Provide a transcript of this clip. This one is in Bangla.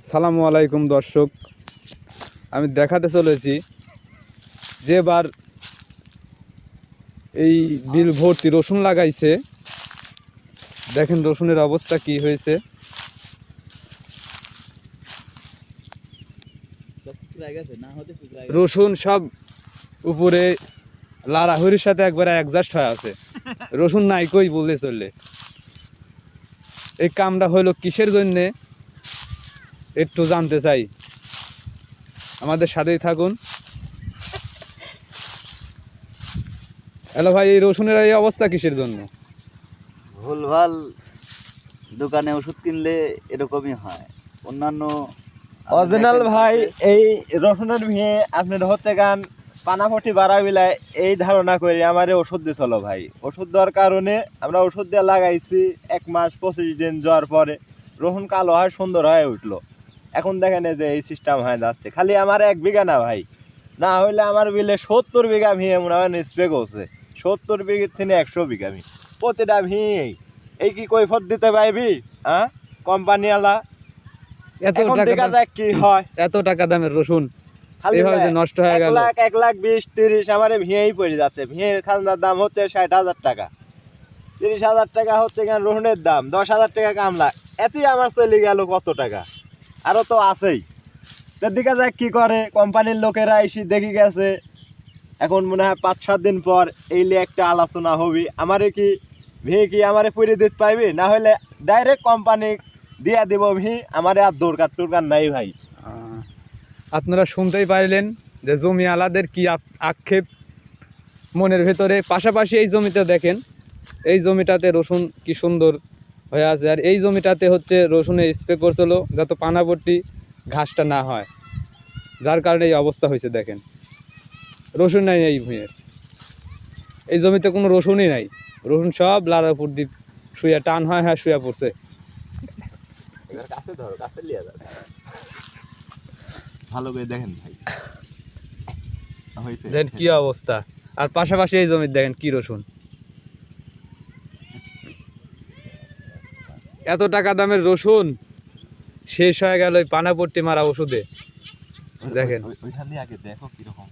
সালামু আলাইকুম দর্শক, আমি দেখাতে চলেছি যেবার এই বিল ভর্তি রসুন লাগাইছে। দেখেন রসুনের অবস্থা কি হয়েছে। রসুন সব উপরে লাড়াহুড়ির সাথে একবারে অ্যাডজাস্ট হয়ে আছে। রসুন নাই কই বললে চললে। এই কামটা হলো কিসের জন্যে একটু জানতে চাই, আমাদের সাথেই থাকুন। হ্যালো ভাই, এই রসুনের এই অবস্থা কিসের জন্য? ভুলভাল দোকানে ওষুধ কিনলে এরকমই হয়। অন্যান্য অরিজিনাল ভাই এই রসুনের ভিয়ে আপনার হচ্ছে গান পানাপটি বাড়াবিলায় এই ধারণা করি আমার ওষুধ দিছিল ভাই। ওষুধ দেওয়ার কারণে আমরা ওষুধ দিয়ে লাগাইছি 1 মাস 25 দিন যাওয়ার পরে রসুন কালো হয়, সুন্দর হয়ে উঠলো। এখন দেখেন যে এই সিস্টেম হয়ে যাচ্ছে। খালি আমার 1 বিঘা না ভাই, না হইলে আমার বিলে 70 বিঘা ভিয়ে মনে হয় স্প্রে করছে। 70 বিঘের থেকে 100 বিঘা ভি, প্রতিটা ভিয়ে এই কি কৈফত দিতে পারবি? হ্যাঁ কোম্পানিওয়ালা এত টাকা দামের রসুন এইভাবে যে নষ্ট হয়ে গেল। 1,20,30 আমার ভিয়েই পড়ে যাচ্ছে। ভিয়ের খাজনার দাম হচ্ছে 60,000 টাকা, 30,000 টাকা হচ্ছে এখানে রসুনের দাম, 10,000 টাকা কামলা, এতেই আমার চলে গেল কত টাকা। আরো তো আছেই। দেখা যাক কি করে কোম্পানির লোকেরা এসে দেখি গেছে। এখন মনে হয় 5-7 দিন পর এই নিয়ে একটা আলোচনা হবে। আমারে কি ভিয়ে কি আমারে পড়ে দিতে পাইবে, না হলে ডাইরেক্ট কোম্পানি দিয়া দিব ভি। আমার আর দরকার নাই ভাই। আপনারা শুনতেই পাইলেন যে জমি আলাদের কি আক্ষেপ মনের ভেতরে। পাশাপাশি এই জমিতে দেখেন, এই জমিটাতে রসুন কি সুন্দর হয়ে আছে, আর এই জমিটাতে হচ্ছে রসুনে স্প্রে করছিল যাতে পানাপট্টি ঘাসটা না হয়, যার কারণে এই অবস্থা হয়েছে। দেখেন রসুন নাই এই ভূঁয়ের, এই জমিতে কোনো রসুনই নাই। রসুন সব লাড়ার উপর দিয়ে শুয়ে টান হয়, হ্যাঁ শুয়ে পড়ছে। ভালো করে দেখেন ভাই, দেখেন কি অবস্থা। আর পাশাপাশি এই জমির দেখেন কি রসুন। এত টাকা দামের রসুন শেষ হয়ে গেল ওই পানাপট্টি মারা ওষুধে। দেখেন ওইখানে আগে দেখো কিরকম